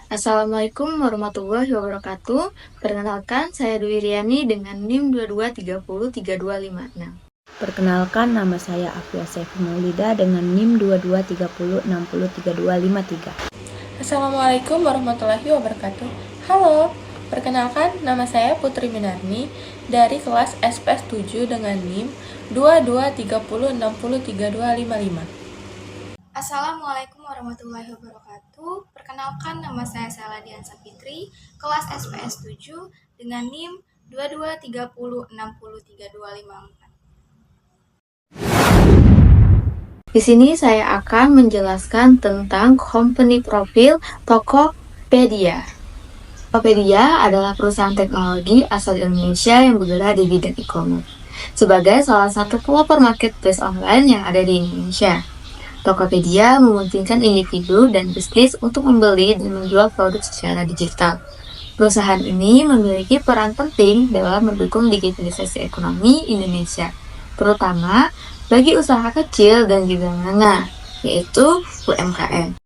Assalamualaikum warahmatullahi wabarakatuh. Perkenalkan, saya Dwi Riani dengan NIM 22303256. Perkenalkan, nama saya Afia Saifi Maulida dengan NIM 2230603253. Assalamualaikum warahmatullahi wabarakatuh. Halo, perkenalkan nama saya Putri Minarni dari kelas SPS 7 dengan NIM 2230603255. Assalamualaikum warahmatullahi wabarakatuh. Perkenalkan, nama saya Saladian Sapitri, kelas SPS 7 dengan NIM 2230603254. Di sini saya akan menjelaskan tentang company profil Tokopedia. Tokopedia adalah perusahaan teknologi asal Indonesia yang bergerak di bidang e-commerce sebagai salah satu pelopor marketplace online yang ada di Indonesia. Tokopedia memungkinkan individu dan bisnis untuk membeli dan menjual produk secara digital. Perusahaan ini memiliki peran penting dalam mendukung digitalisasi ekonomi Indonesia, terutama bagi usaha kecil dan juga menengah, yaitu UMKM.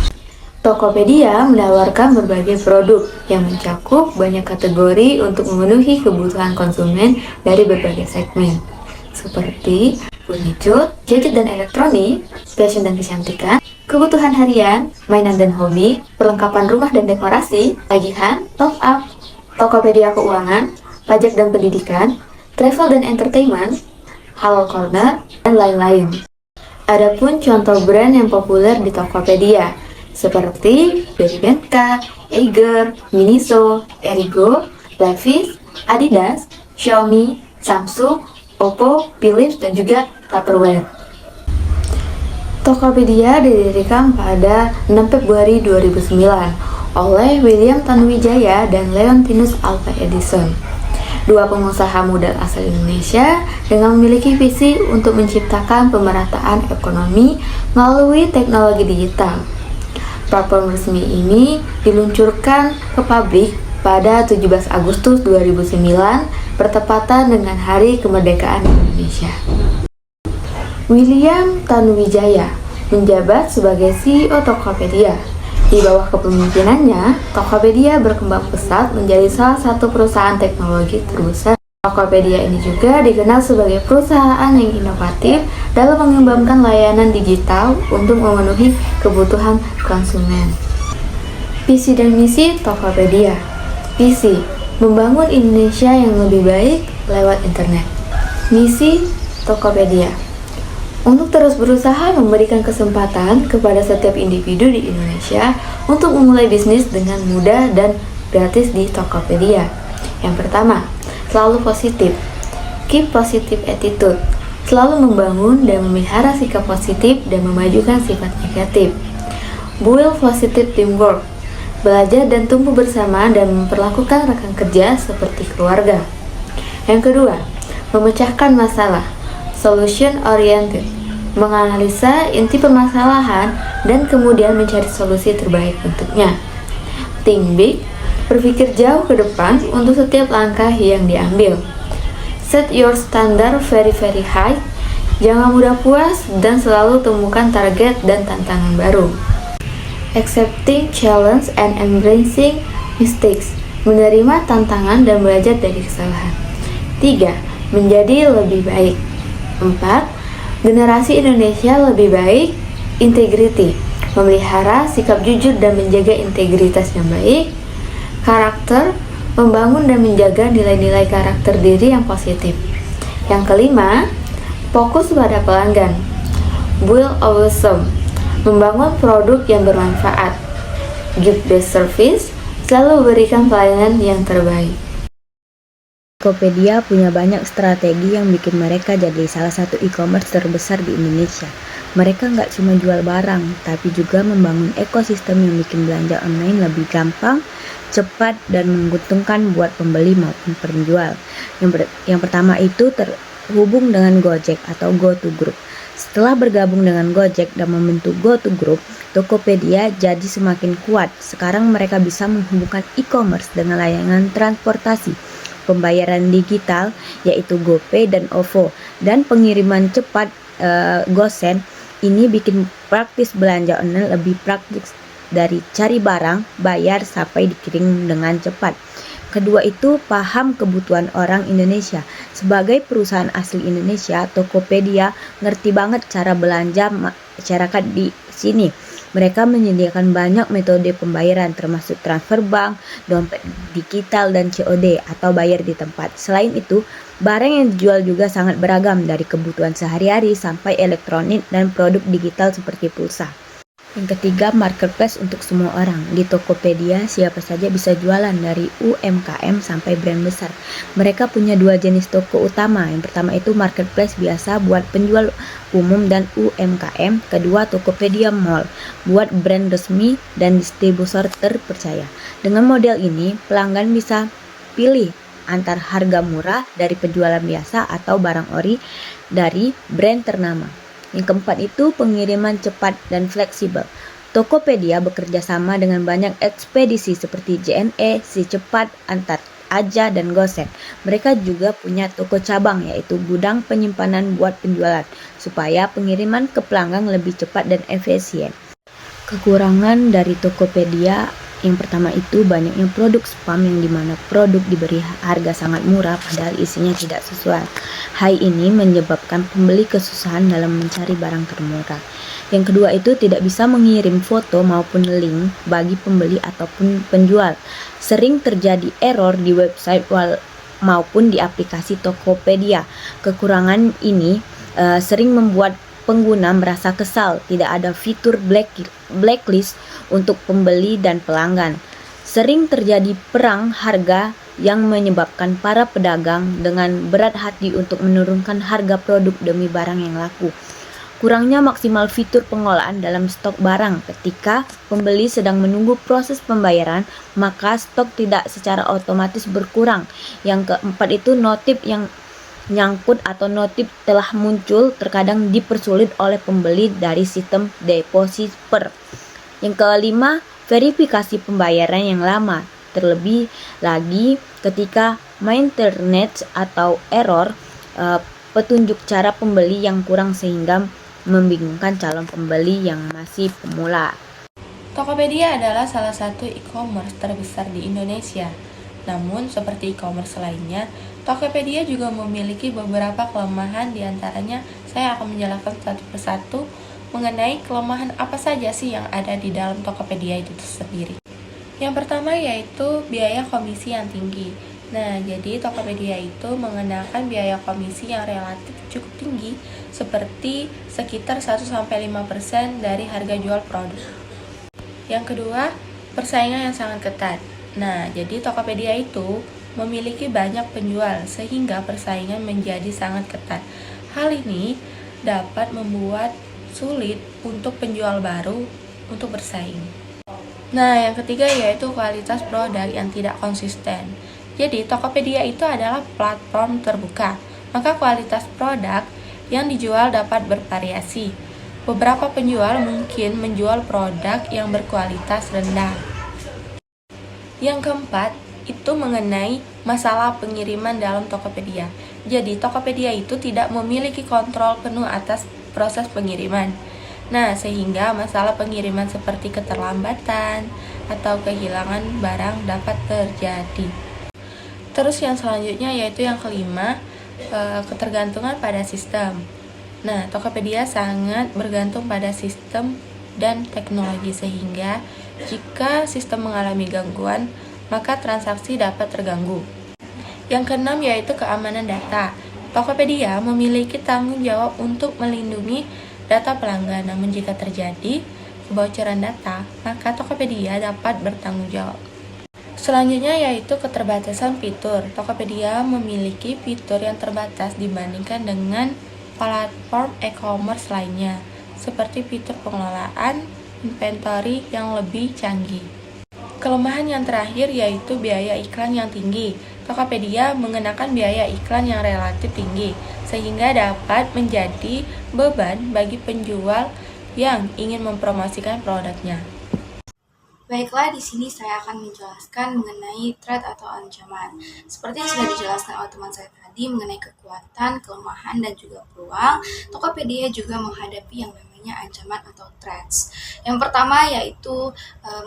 Tokopedia menawarkan berbagai produk yang mencakup banyak kategori untuk memenuhi kebutuhan konsumen dari berbagai segmen, seperti furniture, gadget dan elektronik, fashion dan kecantikan, kebutuhan harian, mainan dan hobi, perlengkapan rumah dan dekorasi, tagihan, top up, Tokopedia keuangan, pajak dan pendidikan, travel dan entertainment, halal corner, dan lain-lain. Adapun contoh brand yang populer di Tokopedia seperti Berrybenka, Eiger, Miniso, Erigo, Levi's, Adidas, Xiaomi, Samsung, Oppo, Philips, dan juga Tupperware. Tokopedia didirikan pada 6 Februari 2009 oleh William Tanuwijaya dan Leontinus Alva Edison, dua pengusaha muda asal Indonesia dengan memiliki visi untuk menciptakan pemerataan ekonomi melalui teknologi digital. Platform resmi ini diluncurkan ke publik pada 17 Agustus 2009 bertepatan dengan Hari Kemerdekaan Indonesia. William Tanuwijaya menjabat sebagai CEO Tokopedia. Di bawah kepemimpinannya, Tokopedia berkembang pesat menjadi salah satu perusahaan teknologi terbesar. Tokopedia ini juga dikenal sebagai perusahaan yang inovatif dalam mengembangkan layanan digital untuk memenuhi kebutuhan konsumen. Visi dan misi Tokopedia. Visi, membangun Indonesia yang lebih baik lewat internet. Misi Tokopedia, untuk terus berusaha memberikan kesempatan kepada setiap individu di Indonesia untuk memulai bisnis dengan mudah dan gratis di Tokopedia. Yang pertama, selalu positif. Keep positive attitude. Selalu membangun dan memelihara sikap positif dan memajukan sifat negatif. Build positive teamwork. Belajar dan tumbuh bersama dan memperlakukan rekan kerja seperti keluarga. Yang kedua, memecahkan masalah. Solution oriented, menganalisa inti permasalahan dan kemudian mencari solusi terbaik untuknya. Think big, berpikir jauh ke depan untuk setiap langkah yang diambil. Set your standard very very high, jangan mudah puas dan selalu temukan target dan tantangan baru. Accepting challenge and embracing mistakes, menerima tantangan dan belajar dari kesalahan. 3. Menjadi lebih baik. 4. Generasi Indonesia lebih baik. Integrity, memelihara sikap jujur dan menjaga integritas yang baik. Karakter, membangun dan menjaga nilai-nilai karakter diri yang positif. Yang kelima, fokus pada pelanggan. Build awesome, membangun produk yang bermanfaat. Give best service, selalu berikan pelayanan yang terbaik. Tokopedia punya banyak strategi yang bikin mereka jadi salah satu e-commerce terbesar di Indonesia. Mereka nggak cuma jual barang, tapi juga membangun ekosistem yang bikin belanja online lebih gampang, cepat, dan menguntungkan buat pembeli maupun penjual. Yang pertama itu terhubung dengan Gojek atau GoToGroup. Setelah bergabung dengan Gojek dan membentuk GoToGroup, Tokopedia jadi semakin kuat. Sekarang mereka bisa menghubungkan e-commerce dengan layanan transportasi, pembayaran digital yaitu GoPay dan OVO, dan pengiriman cepat GoSend. Ini bikin praktis belanja online lebih praktis dari cari barang, bayar, sampai dikirim dengan cepat. Kedua itu paham kebutuhan orang Indonesia. Sebagai perusahaan asli Indonesia, Tokopedia ngerti banget cara belanja masyarakat di sini. Mereka menyediakan banyak metode pembayaran termasuk transfer bank, dompet digital, dan COD atau bayar di tempat. Selain itu, barang yang dijual juga sangat beragam dari kebutuhan sehari-hari sampai elektronik dan produk digital seperti pulsa. Yang ketiga, marketplace untuk semua orang. Di Tokopedia, siapa saja bisa jualan dari UMKM sampai brand besar. Mereka punya dua jenis toko utama. Yang pertama itu marketplace biasa buat penjual umum dan UMKM. Kedua, Tokopedia Mall buat brand resmi dan distributor terpercaya. Dengan model ini, pelanggan bisa pilih antar harga murah dari penjualan biasa atau barang ori dari brand ternama. Yang keempat itu pengiriman cepat dan fleksibel. Tokopedia bekerja sama dengan banyak ekspedisi seperti JNE, Si Cepat, Antar Aja, dan Gosek. Mereka juga punya toko cabang yaitu gudang penyimpanan buat penjualan supaya pengiriman ke pelanggan lebih cepat dan efisien. Kekurangan dari Tokopedia yang pertama itu banyaknya produk spam yang dimana produk diberi harga sangat murah padahal isinya tidak sesuai. Hal ini menyebabkan pembeli kesusahan dalam mencari barang termurah. Yang kedua itu tidak bisa mengirim foto maupun link bagi pembeli ataupun penjual. Sering terjadi error di website maupun di aplikasi Tokopedia. Kekurangan ini sering membuat pengguna merasa kesal, tidak ada fitur blacklist untuk pembeli dan pelanggan. Sering terjadi perang harga yang menyebabkan para pedagang dengan berat hati untuk menurunkan harga produk demi barang yang laku. Kurangnya maksimal fitur pengolahan dalam stok barang. Ketika pembeli sedang menunggu proses pembayaran, maka stok tidak secara otomatis berkurang. Yang keempat itu notif yang nyangkut atau notif telah muncul terkadang dipersulit oleh pembeli dari sistem deposiper. Yang kelima, verifikasi pembayaran yang lama. Terlebih lagi ketika maintenance atau error petunjuk cara pembeli yang kurang sehingga membingungkan calon pembeli yang masih pemula. Tokopedia adalah salah satu e-commerce terbesar di Indonesia. Namun, seperti e-commerce lainnya, Tokopedia juga memiliki beberapa kelemahan, diantaranya saya akan menjelaskan satu persatu mengenai kelemahan apa saja sih yang ada di dalam Tokopedia itu sendiri. Yang pertama yaitu biaya komisi yang tinggi. Nah, jadi Tokopedia itu mengenakan biaya komisi yang relatif cukup tinggi, seperti sekitar 1-5% dari harga jual produk. Yang kedua, persaingan yang sangat ketat. Nah, jadi Tokopedia itu memiliki banyak penjual sehingga persaingan menjadi sangat ketat. Hal ini dapat membuat sulit untuk penjual baru untuk bersaing. Nah, yang ketiga yaitu kualitas produk yang tidak konsisten. Jadi, Tokopedia itu adalah platform terbuka, maka kualitas produk yang dijual dapat bervariasi. Beberapa penjual mungkin menjual produk yang berkualitas rendah. Yang keempat, itu mengenai masalah pengiriman dalam Tokopedia. Jadi, Tokopedia itu tidak memiliki kontrol penuh atas proses pengiriman. Nah, sehingga masalah pengiriman seperti keterlambatan atau kehilangan barang dapat terjadi. Terus yang selanjutnya yaitu yang kelima, ketergantungan pada sistem. Nah, Tokopedia sangat bergantung pada sistem dan teknologi sehingga jika sistem mengalami gangguan, maka transaksi dapat terganggu. Yang keenam yaitu keamanan data. Tokopedia memiliki tanggung jawab untuk melindungi data pelanggan, namun jika terjadi kebocoran data, maka Tokopedia dapat bertanggung jawab. Selanjutnya yaitu keterbatasan fitur. Tokopedia memiliki fitur yang terbatas dibandingkan dengan platform e-commerce lainnya, seperti fitur pengelolaan inventory yang lebih canggih. Kelemahan yang terakhir yaitu biaya iklan yang tinggi. Tokopedia mengenakan biaya iklan yang relatif tinggi, sehingga dapat menjadi beban bagi penjual yang ingin mempromosikan produknya. Baiklah, di sini saya akan menjelaskan mengenai threat atau ancaman. Seperti yang sudah dijelaskan oleh teman saya tadi mengenai kekuatan, kelemahan, dan juga peluang, Tokopedia juga menghadapi yang namanya adanya ancaman atau threats. Yang pertama yaitu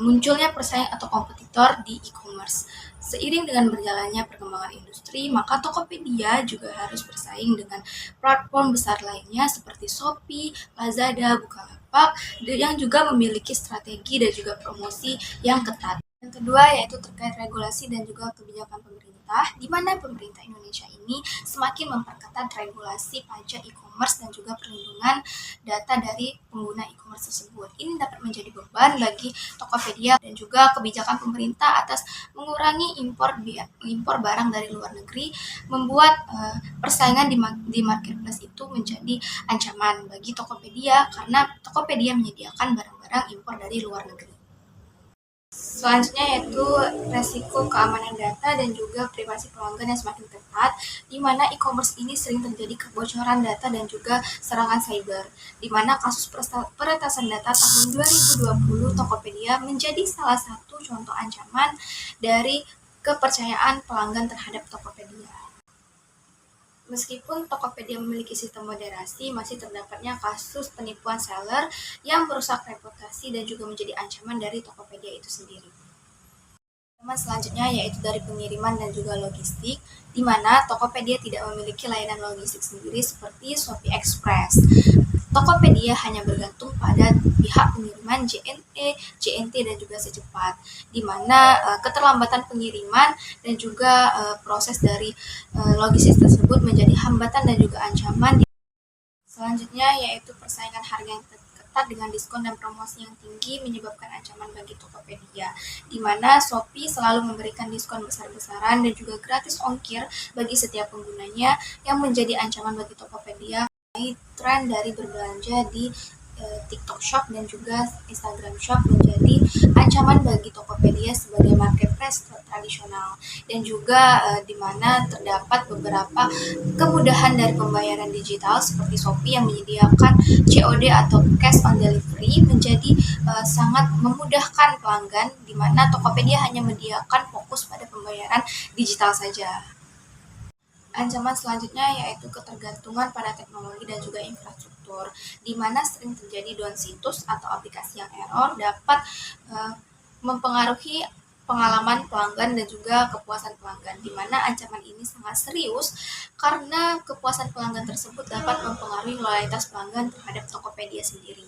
munculnya persaing atau kompetitor di e-commerce. Seiring dengan berjalannya perkembangan industri, maka Tokopedia juga harus bersaing dengan platform besar lainnya seperti Shopee, Lazada, Bukalapak, yang juga memiliki strategi dan juga promosi yang ketat. Yang kedua yaitu terkait regulasi dan juga kebijakan pemerintah, di mana pemerintah Indonesia ini semakin memperketat regulasi pajak e-commerce dan juga perlindungan data dari pengguna e-commerce tersebut. Ini dapat menjadi beban bagi Tokopedia dan juga kebijakan pemerintah atas mengurangi impor barang dari luar negeri, membuat persaingan di marketplace itu menjadi ancaman bagi Tokopedia karena Tokopedia menyediakan barang-barang impor dari luar negeri. Selanjutnya yaitu resiko keamanan data dan juga privasi pelanggan yang semakin ketat, di mana e-commerce ini sering terjadi kebocoran data dan juga serangan cyber, di mana kasus peretasan data tahun 2020 Tokopedia menjadi salah satu contoh ancaman dari kepercayaan pelanggan terhadap Tokopedia. Meskipun Tokopedia memiliki sistem moderasi, masih terdapatnya kasus penipuan seller yang merusak reputasi dan juga menjadi ancaman dari Tokopedia itu sendiri. Ancaman selanjutnya yaitu dari pengiriman dan juga logistik, di mana Tokopedia tidak memiliki layanan logistik sendiri seperti Shopee Express. Tokopedia hanya bergantung pada pihak pengiriman JNT dan juga Secepat, di mana keterlambatan pengiriman dan juga proses dari logistik tersebut menjadi hambatan dan juga ancaman. Selanjutnya yaitu persaingan harga yang ketat dengan diskon dan promosi yang tinggi menyebabkan ancaman bagi Tokopedia, di mana Shopee selalu memberikan diskon besar-besaran dan juga gratis ongkir bagi setiap penggunanya yang menjadi ancaman bagi Tokopedia. Tren dari berbelanja di TikTok Shop dan juga Instagram Shop menjadi ancaman bagi Tokopedia sebagai marketplace tradisional, dan juga di mana terdapat beberapa kemudahan dari pembayaran digital seperti Shopee yang menyediakan COD atau cash on delivery menjadi sangat memudahkan pelanggan, di mana Tokopedia hanya menyediakan fokus pada pembayaran digital saja. Ancaman selanjutnya yaitu ketergantungan pada teknologi dan juga infrastruktur, di mana sering terjadi down situs atau aplikasi yang error dapat mempengaruhi pengalaman pelanggan dan juga kepuasan pelanggan, di mana ancaman ini sangat serius karena kepuasan pelanggan tersebut dapat mempengaruhi loyalitas pelanggan terhadap Tokopedia sendiri.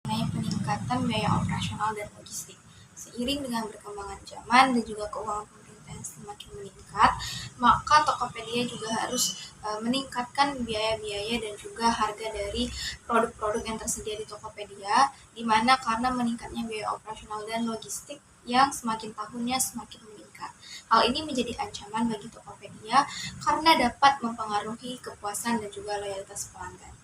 Mengenai peningkatan biaya operasional dan logistik, seiring dengan berkembangan zaman dan juga keuangan yang semakin meningkat, maka Tokopedia juga harus meningkatkan biaya-biaya dan juga harga dari produk-produk yang tersedia di Tokopedia, di mana karena meningkatnya biaya operasional dan logistik yang semakin tahunnya semakin meningkat. Hal ini menjadi ancaman bagi Tokopedia karena dapat mempengaruhi kepuasan dan juga loyalitas pelanggan.